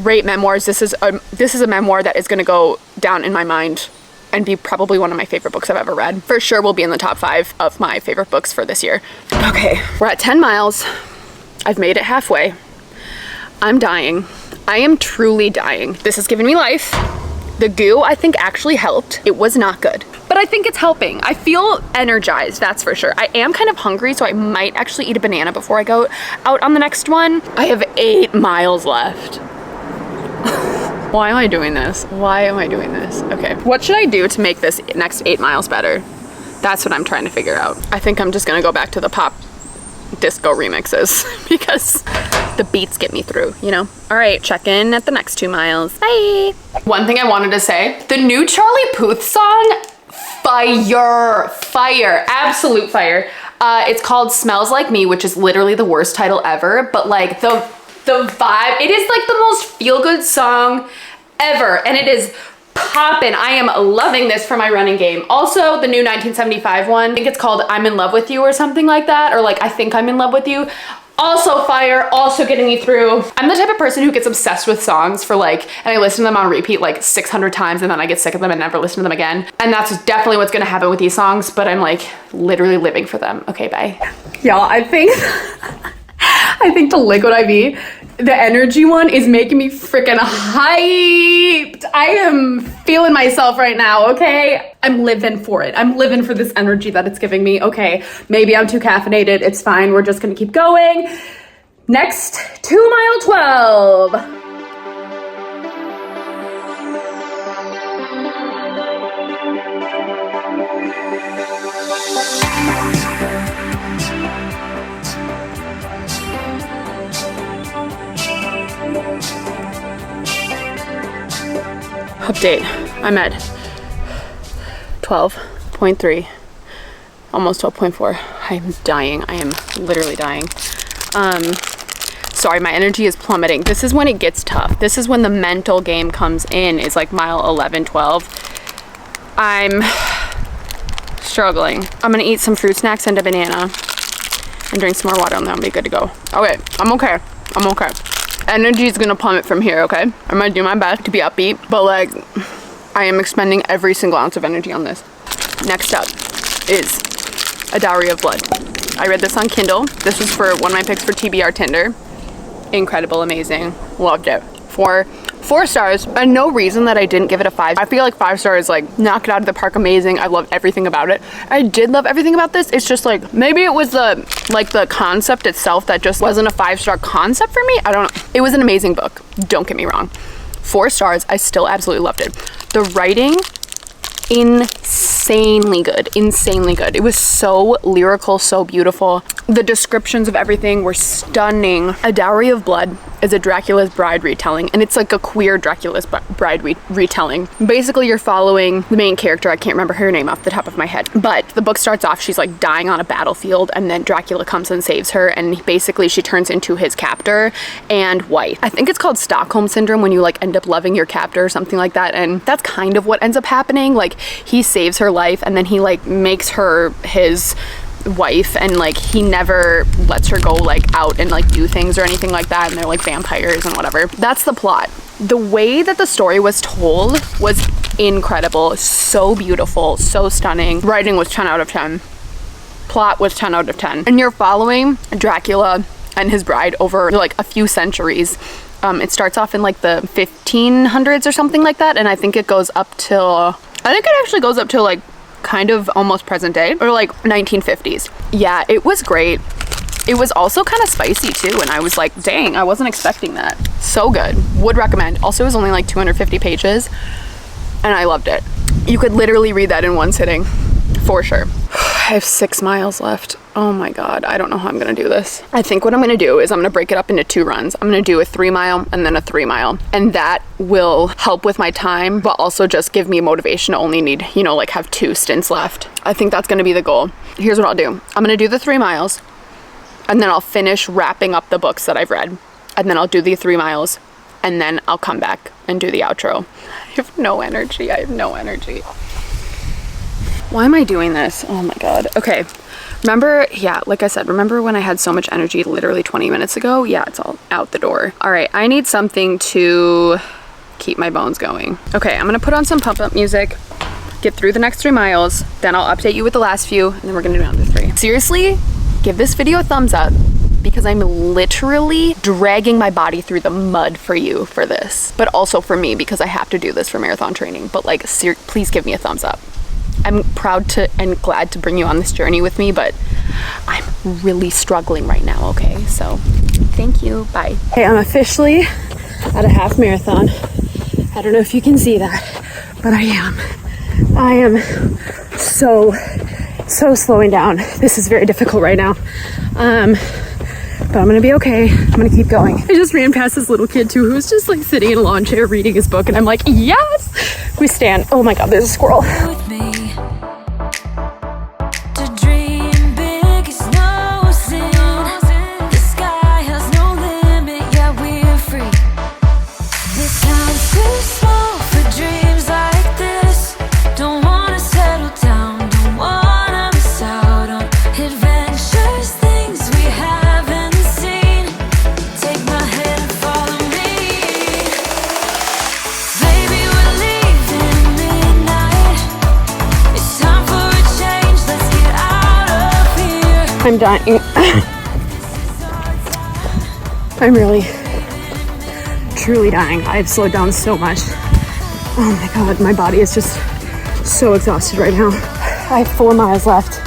rate memoirs, this is a memoir that is going to go down in my mind and be probably one of my favorite books I've ever read. For sure will be in the top 5 of my favorite books for this year. Okay, we're at 10 miles. I've made it halfway. I'm dying. I am truly dying. This has given me life. The goo, I think, actually helped. It was not good, but I think it's helping. I feel energized, that's for sure. I am kind of hungry, so I might actually eat a banana before I go out on the next one. I have 8 miles left. Why am I doing this? Why am I doing this? Okay, what should I do to make this next 8 miles better? That's what I'm trying to figure out. I think I'm just gonna go back to the pop disco remixes because the beats get me through, you know? All right, check in at the next 2 miles. Bye. One thing I wanted to say, the new Charlie Puth song, fire, absolute fire. It's called Smells Like Me, which is literally the worst title ever, but like the vibe, it is like the most feel-good song ever, and it is poppin'. I am loving this for my running game. Also, the new 1975 one, I think it's called I'm in Love With You or something like that, or like I Think I'm in Love With You. Also fire, also getting me through. I'm the type of person who gets obsessed with songs for like, and I listen to them on repeat like 600 times and then I get sick of them and never listen to them again. And that's definitely what's gonna happen with these songs, but I'm like literally living for them. Okay, bye. Y'all, I think the Liquid IV, the energy one, is making me freaking hyped. I am feeling myself right now, okay? I'm living for it. I'm living for this energy that it's giving me. Okay, maybe I'm too caffeinated. It's fine. We're just gonna keep going. Next, 2 mile 12. Update, I'm at 12.3, almost 12.4. I'm dying. I am literally dying. Sorry, my energy is plummeting. This is when it gets tough. This is when the mental game comes in, is like mile 11, 12. I'm struggling. I'm gonna eat some fruit snacks and a banana and drink some more water and then I'll be good to go. Okay, I'm okay. I'm okay. Energy is gonna plummet from here, okay? I'm gonna do my best to be upbeat, but like, I am expending every single ounce of energy on this. Next up is A Dowry of Blood. I read this on Kindle. This was for one of my picks for TBR Tinder. Incredible, amazing, loved it. 4 stars, and no reason that I didn't give it a 5. I feel like 5 stars, like, knock it out of the park, amazing. I love everything about it. I did love everything about this. It's just like, maybe it was the concept itself that just wasn't a 5-star concept for me. I don't know. It was an amazing book. Don't get me wrong. 4 stars, I still absolutely loved it. The writing, insanely good. It was so lyrical, so beautiful. The descriptions of everything were stunning. A Dowry of Blood is a Dracula's Bride retelling, and it's like a queer Dracula's Bride retelling. Basically, you're following the main character. I can't remember her name off the top of my head, but the book starts off, she's like dying on a battlefield, and then Dracula comes and saves her, and basically she turns into his captor and wife. I think it's called Stockholm Syndrome, when you like end up loving your captor or something like that, and that's kind of what ends up happening. Like, he saves her life, and then he like makes her his wife, and like he never lets her go like out and like do things or anything like that, and they're like vampires and whatever. That's the plot. The way that the story was told was incredible, so beautiful, so stunning. Writing was 10 out of 10. Plot was 10 out of 10. And you're following Dracula and his bride over like a few centuries. It starts off in like the 1500s or something like that, and I think it goes up till, I think it actually goes up to like kind of almost present day, or like 1950s. Yeah, it was great. It was also kind of spicy too, and I was like, dang, I wasn't expecting that. So good. Would recommend. Also, it was only like 250 pages, and I loved it. You could literally read that in one sitting, for sure. I have 6 miles left. Oh my God, I don't know how I'm gonna do this. I think what I'm gonna do is I'm gonna break it up into 2 runs. I'm gonna do a 3 mile and then a 3 mile. And that will help with my time, but also just give me motivation to only need, you know, like have 2 stints left. I think that's gonna be the goal. Here's what I'll do. I'm gonna do the 3 miles, and then I'll finish wrapping up the books that I've read. And then I'll do the 3 miles, and then I'll come back and do the outro. I have no energy. I have no energy. Why am I doing this? Oh my God. Okay. Remember, yeah, like I said, remember when I had so much energy literally 20 minutes ago? Yeah, it's all out the door. All right, I need something to keep my bones going. Okay, I'm gonna put on some pump up music, get through the next 3 miles, then I'll update you with the last few, and then we're gonna do another 3. Seriously, give this video a thumbs up, because I'm literally dragging my body through the mud for you for this, but also for me, because I have to do this for marathon training. But like, please give me a thumbs up. I'm proud to and glad to bring you on this journey with me, but I'm really struggling right now, okay? So thank you, bye. Hey, I'm officially at a half marathon. I don't know if you can see that, but I am so slowing down. This is very difficult right now. But I'm gonna be okay. I'm gonna keep going. I just ran past this little kid too, who was just like sitting in a lawn chair reading his book, and I'm like, yes, we stand. Oh my God, there's a squirrel. With me. To dream big is no sin. The sky has no limit, yeah, we're free. This town's too small for dreams like this. Don't wanna settle down, don't wanna miss out on adventures, things we haven't seen. I'm dying. I'm really, truly dying. I've slowed down so much. Oh my God, my body is just so exhausted right now. I have 4 miles left.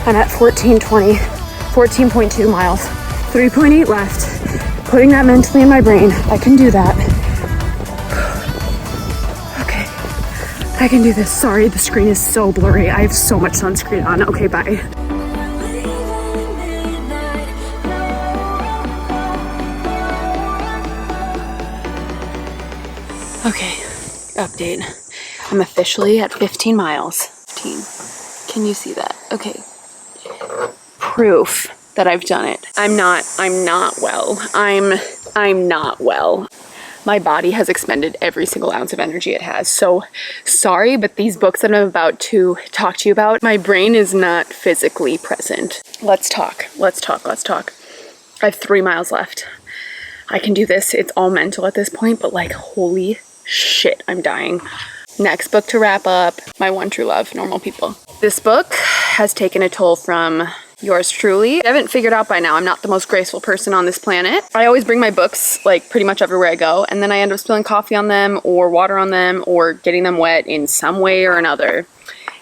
I'm at 14.2 miles. 3.8 left. Putting that mentally in my brain. I can do that. Okay, I can do this. Sorry, the screen is so blurry. I have so much sunscreen on. Okay, bye. Okay, update. I'm officially at 15 miles. 15. Can you see that? Okay. Proof that I've done it. I'm not well. I'm not well. My body has expended every single ounce of energy it has. So sorry, but these books that I'm about to talk to you about, my brain is not physically present. Let's talk. Let's talk. Let's talk. I have 3 miles left. I can do this. It's all mental at this point, but like, holy shit, I'm dying. Next book to wrap up, My One True Love, Normal People. This book has taken a toll from yours truly. I haven't figured out by now, I'm not the most graceful person on this planet. I always bring my books like pretty much everywhere I go, and then I end up spilling coffee on them or water on them or getting them wet in some way or another.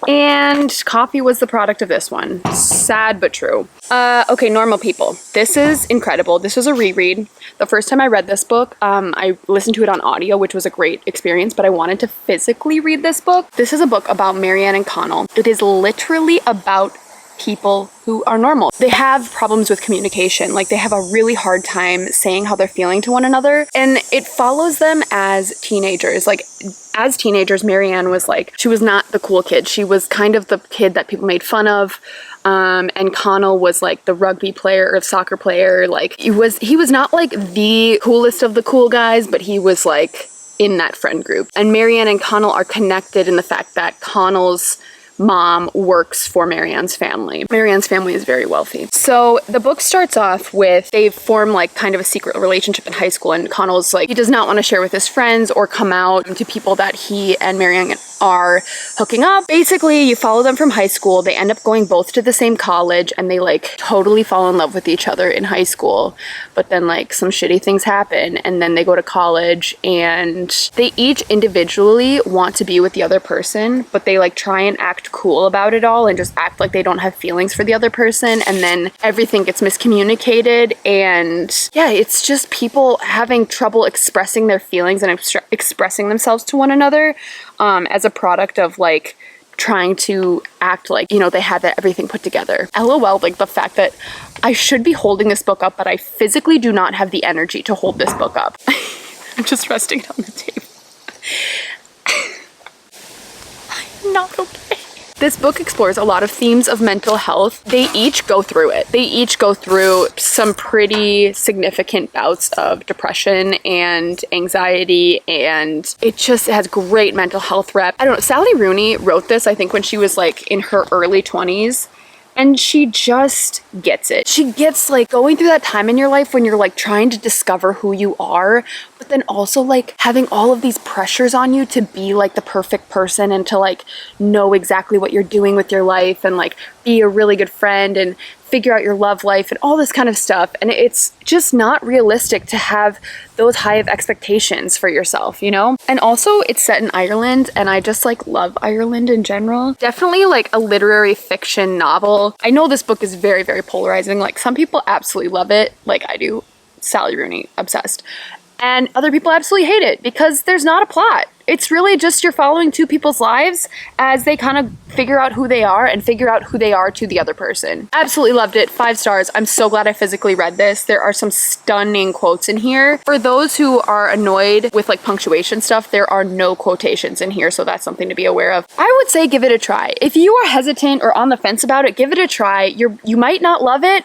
And coffee was the product of this one. Sad but true. Okay, Normal People. This is incredible. This was a reread. The first time I read this book, I listened to it on audio, which was a great experience, but I wanted to physically read this book. This is a book about Marianne and Connell. It is literally about people who are normal. They have problems with communication. Like, they have a really hard time saying how they're feeling to one another. And it follows them as teenagers. Like, as teenagers, Marianne was like, she was not the cool kid. She was kind of the kid that people made fun of. And Connell was like the rugby player or soccer player. Like, he was not like the coolest of the cool guys, but he was like in that friend group. And Marianne and Connell are connected in the fact that Connell's mom works for Marianne's family. Marianne's family is very wealthy. So the book starts off with, they form like kind of a secret relationship in high school, and Connell's like, he does not want to share with his friends or come out to people that he and Marianne are hooking up. Basically, you follow them from high school. They end up going both to the same college, and they like totally fall in love with each other in high school. But then like some shitty things happen, and then they go to college, and they each individually want to be with the other person, but they like try and act cool about it all and just act like they don't have feelings for the other person, and then everything gets miscommunicated. And yeah, it's just people having trouble expressing their feelings and expressing themselves to one another, as a product of like trying to act like, you know, they had everything put together. LOL, like the fact that I should be holding this book up, but I physically do not have the energy to hold this book up. I'm just resting it on the table. I'm not okay. This book explores a lot of themes of mental health. They each go through it. They each go through some pretty significant bouts of depression and anxiety, and it just has great mental health rep. I don't know, Sally Rooney wrote this, I think, when she was like in her early 20s. And she just gets it. She gets like going through that time in your life when you're like trying to discover who you are, but then also like having all of these pressures on you to be like the perfect person and to like know exactly what you're doing with your life and like be a really good friend and figure out your love life and all this kind of stuff. And it's just not realistic to have those high of expectations for yourself, you know? And also it's set in Ireland, and I just like love Ireland in general. Definitely like a literary fiction novel. I know this book is very, very polarizing. Like, some people absolutely love it, like I do. Sally Rooney, obsessed. And other people absolutely hate it because there's not a plot. It's really just you're following two people's lives as they kind of figure out who they are and figure out who they are to the other person. Absolutely loved it. 5 stars. I'm so glad I physically read this. There are some stunning quotes in here. For those who are annoyed with like punctuation stuff, there are no quotations in here, so that's something to be aware of. I would say give it a try. If you are hesitant or on the fence about it, give it a try. You might not love it.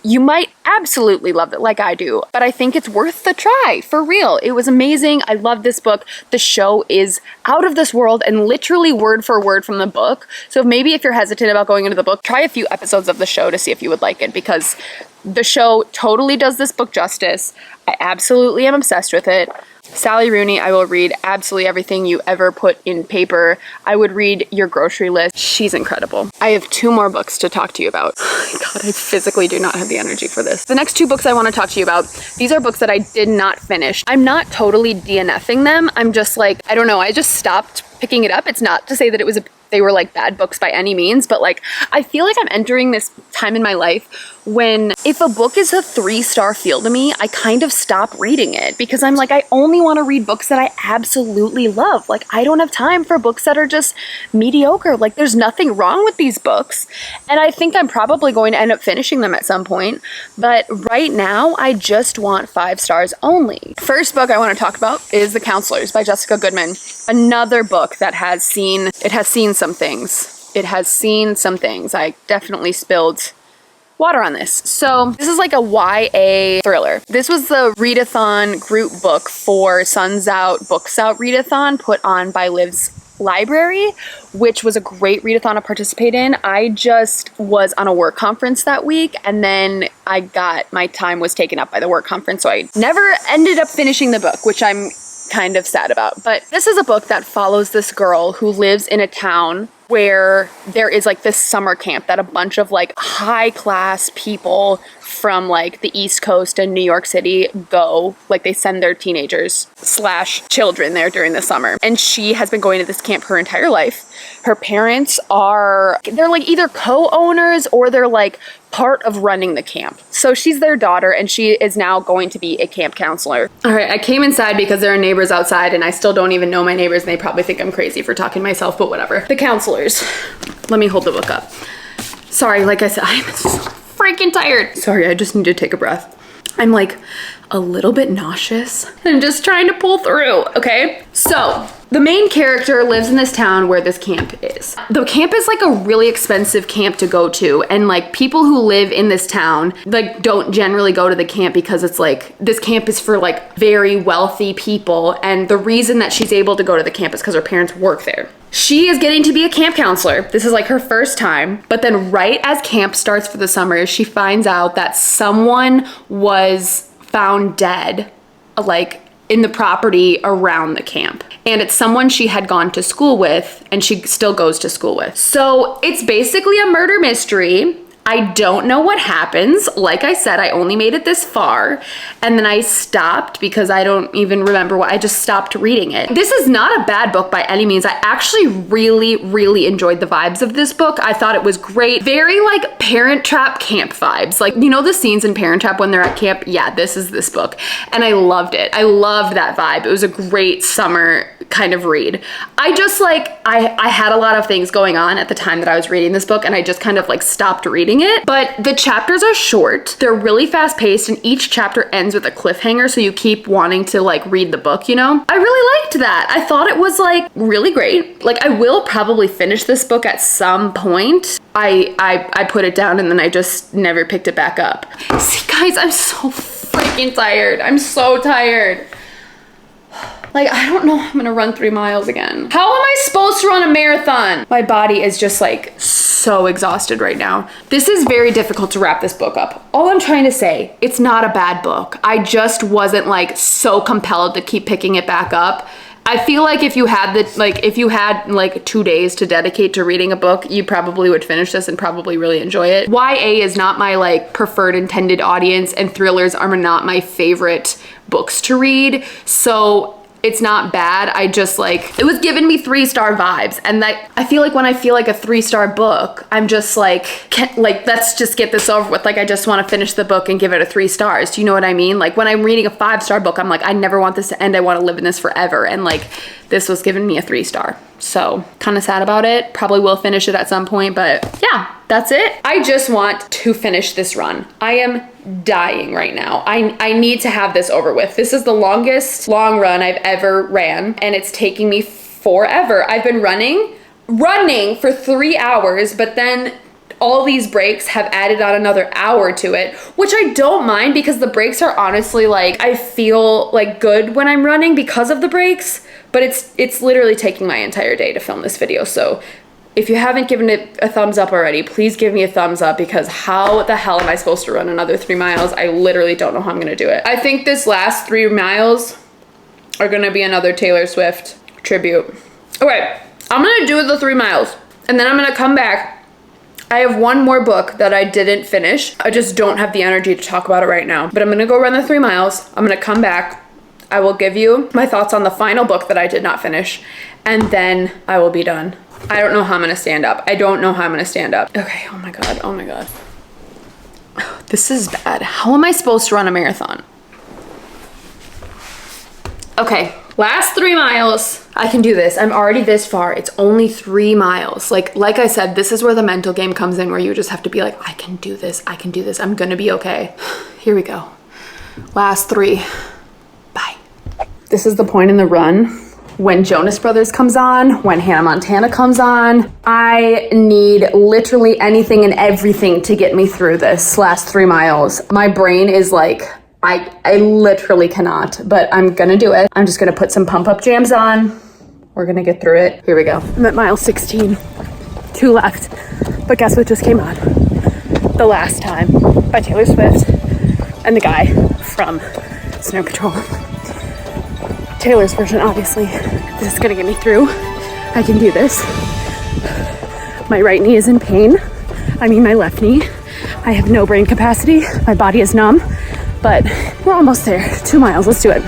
You might absolutely love it like I do, but I think it's worth the try, for real. It was amazing. I love this book. The show is out of this world and literally word for word from the book. So maybe if you're hesitant about going into the book, try a few episodes of the show to see if you would like it, because the show totally does this book justice. I absolutely am obsessed with it. Sally Rooney, I will read absolutely everything you ever put in paper. I would read your grocery list. She's incredible. I have 2 more books to talk to you about. God, I physically do not have the energy for this. The next 2 books I want to talk to you about, these are books that I did not finish. I'm not totally DNFing them. I'm just like, I don't know, I just stopped picking it up. It's not to say that they were like bad books by any means, but like, I feel like I'm entering this time in my life when if a book is a 3-star feel to me, I kind of stop reading it because I'm like, I only want to read books that I absolutely love. Like, I don't have time for books that are just mediocre. Like, there's nothing wrong with these books. And I think I'm probably going to end up finishing them at some point. But right now, I just want 5 stars only. First book I want to talk about is The Counselors by Jessica Goodman. Another book that has seen some things. It has seen some things. I definitely spilled water on this. So this is like a YA thriller. This was the readathon group book for Suns Out, Books Out readathon put on by Liv's Library, which was a great readathon to participate in. I just was on a work conference that week, and then my time was taken up by the work conference, so I never ended up finishing the book, which I'm kind of sad about. But this is a book that follows this girl who lives in a town where there is like this summer camp that a bunch of like high class people from like the East Coast and New York City go, like they send their teenagers / children there during the summer. And she has been going to this camp her entire life. Her parents they're like either co-owners or they're like part of running the camp. So she's their daughter and she is now going to be a camp counselor. All right, I came inside because there are neighbors outside and I still don't even know my neighbors and they probably think I'm crazy for talking to myself, but whatever. The Counselors. Let me hold the book up. Sorry, like I said, I'm so freaking tired. Sorry, I just need to take a breath. I'm like a little bit nauseous and just trying to pull through, okay? So the main character lives in this town where this camp is. The camp is like a really expensive camp to go to, and like people who live in this town like don't generally go to the camp because it's like this camp is for like very wealthy people, and the reason that she's able to go to the camp is because her parents work there. She is getting to be a camp counselor. This is like her first time, but then right as camp starts for the summer, she finds out that someone was found dead, like in the property around the camp. And it's someone she had gone to school with and she still goes to school with. So it's basically a murder mystery. I don't know what happens. Like I said, I only made it this far and then I stopped because I don't even remember I just stopped reading it. This is not a bad book by any means. I actually really enjoyed the vibes of this book. I thought it was great. Very like Parent Trap camp vibes. Like, you know the scenes in Parent Trap when they're at camp? Yeah, this is this book. And I loved it. I loved that vibe. It was a great summer kind of read. I just like, I had a lot of things going on at the time that I was reading this book and I just kind of like stopped reading it. But the chapters are short, they're really fast paced, and each chapter ends with a cliffhanger, so you keep wanting to like read the book, you know? I really liked that. I thought it was like really great. Like I will probably finish this book at some point. I put it down and then I just never picked it back up. See guys, I'm so freaking tired. I'm so tired. Like, I don't know if I'm gonna run 3 miles again. How am I supposed to run a marathon? My body is just like so exhausted right now. This is very difficult to wrap this book up. All I'm trying to say, it's not a bad book. I just wasn't like so compelled to keep picking it back up. I feel like if you had like 2 days to dedicate to reading a book, you probably would finish this and probably really enjoy it. YA is not my like preferred intended audience and thrillers are not my favorite books to read. So it's not bad. I just like, it was giving me 3-star vibes. And that I feel like when I feel like a 3-star book, I'm just like, let's just get this over with. Like, I just want to finish the book and give it a 3 stars. Do you know what I mean? Like when I'm reading a 5-star book, I'm like, I never want this to end. I want to live in this forever. And like, this was giving me a 3-star. So kind of sad about it. Probably will finish it at some point, but yeah, that's it. I just want to finish this run. I am dying right now. I need to have this over with. This is the longest long run I've ever ran and it's taking me forever. I've been running for 3 hours, but then all these breaks have added on another hour to it, which I don't mind because the breaks are honestly like, I feel like good when I'm running because of the breaks, but it's literally taking my entire day to film this video. So if you haven't given it a thumbs up already, please give me a thumbs up because how the hell am I supposed to run another 3 miles? I literally don't know how I'm gonna do it. I think this last 3 miles are gonna be another Taylor Swift tribute. Okay, I'm gonna do the 3 miles and then I'm gonna come back I have one more book that I didn't finish. I just don't have the energy to talk about it right now. But I'm gonna go run the 3 miles. I'm gonna come back. I will give you my thoughts on the final book that I did not finish, and then I will be done. I don't know how I'm gonna stand up. I don't know how I'm gonna stand up. Okay, oh my God, oh my God. This is bad. How am I supposed to run a marathon? Okay, last 3 miles. I can do this. I'm already this far. It's only 3 miles. Like I said, this is where the mental game comes in, where you just have to be like, I can do this. I can do this. I'm gonna be okay. Here we go. Last 3. Bye. This is the point in the run when Jonas Brothers comes on, when Hannah Montana comes on. I need literally anything and everything to get me through this last 3 miles. My brain is like, I literally cannot, but I'm gonna do it. I'm just gonna put some pump up jams on. We're gonna get through it. Here we go. I'm at mile 16, 2 left. But guess what just came on? The Last Time by Taylor Swift and the guy from Snow Patrol. Taylor's version, obviously. This is gonna get me through. I can do this. My right knee is in pain. I mean my left knee. I have no brain capacity. My body is numb. But we're almost there. 2 miles, let's do it. I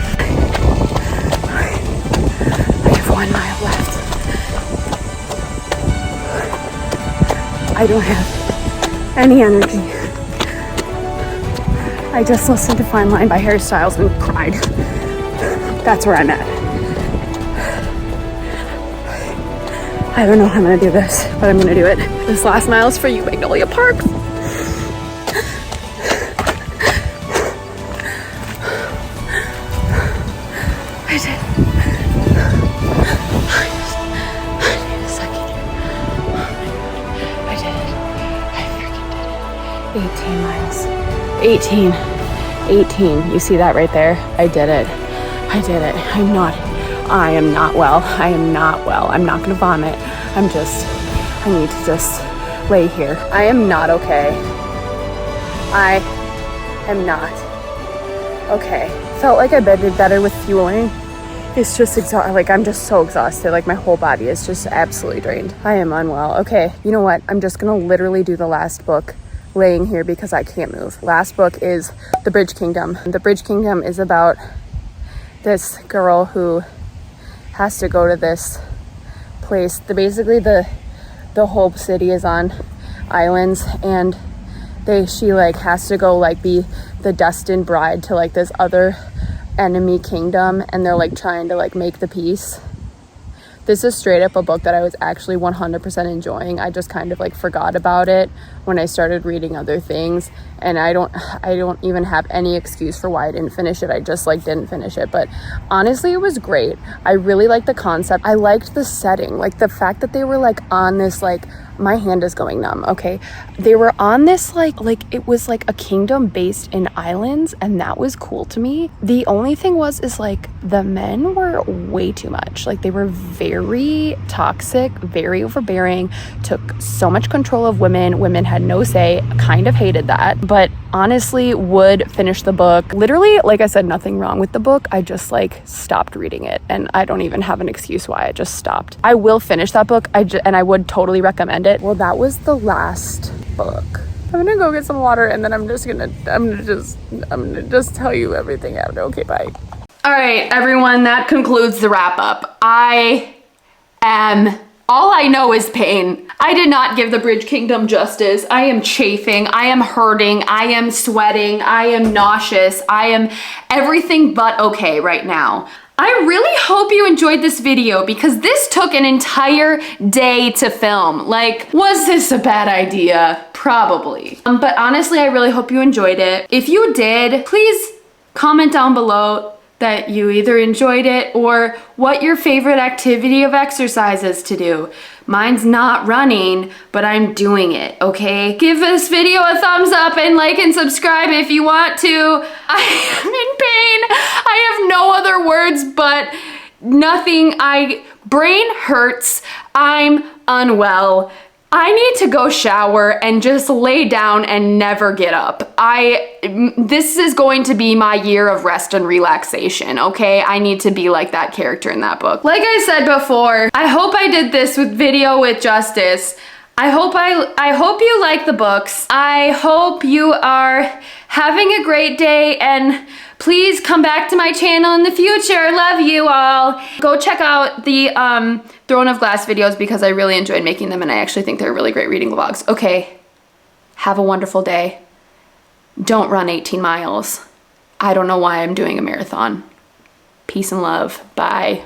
have 1 mile left. I don't have any energy. I just listened to Fine Line by Harry Styles and cried. That's where I'm at. I don't know how I'm gonna do this, but I'm gonna do it. This last mile is for you, Magnolia Parks. I did. I need a second. Oh my God. I did it. I freaking did it. 18 miles. 18. You see that right there? I did it. I did it. I am not well. I am not well. I'm not gonna vomit. I need to just lay here. I am not okay. I am not okay. Felt like I did better with fueling. It's just like I'm just so exhausted. Like my whole body is just absolutely drained. I am unwell. Okay, you know what? I'm just gonna literally do the last book laying here because I can't move. Last book is The Bridge Kingdom. The Bridge Kingdom is about this girl who has to go to this place. Basically the whole city is on islands, and she like has to go like be the destined bride to like this other enemy kingdom, and they're like trying to like make the peace. This is straight up a book that I was actually 100% enjoying. I just kind of like forgot about it when I started reading other things, and I don't even have any excuse for why I didn't finish it. I just like didn't finish it. But honestly, it was great. I really liked the concept. I liked the setting, like the fact that they were like on this like, my hand is going numb, okay? They were on this like it was like a kingdom based in islands, and that was cool to me. The only thing is like the men were way too much. Like they were very toxic, very overbearing, took so much control of women. Women had no say. Kind of hated that, but honestly would finish the book. Literally, like I said, nothing wrong with the book. I just like stopped reading it, and I don't even have an excuse why I just stopped. I will finish that book. And I would totally recommend it. Well, that was the last book. I'm gonna go get some water, and then I'm gonna just tell you everything happened. Okay, bye. All right, everyone, that concludes the wrap up. All I know is pain. I did not give The Bridge Kingdom justice. I am chafing, I am hurting, I am sweating, I am nauseous, I am everything but okay right now. I really hope you enjoyed this video because this took an entire day to film. Like, was this a bad idea? Probably. But honestly, I really hope you enjoyed it. If you did, please comment down below that you either enjoyed it or what your favorite activity of exercise is to do. Mine's not running, but I'm doing it, okay? Give this video a thumbs up and like and subscribe if you want to. I am in pain. I have no other words but nothing. Brain hurts. I'm unwell. I need to go shower and just lay down and never get up. This is going to be my year of rest and relaxation, okay? I need to be like that character in that book. Like I said before, I hope I did this video with justice. I hope you like the books. I hope you are having a great day, and please come back to my channel in the future. Love you all. Go check out the Throne of Glass videos because I really enjoyed making them, and I actually think they're really great reading vlogs. Okay, have a wonderful day. Don't run 18 miles. I don't know why I'm doing a marathon. Peace and love. Bye.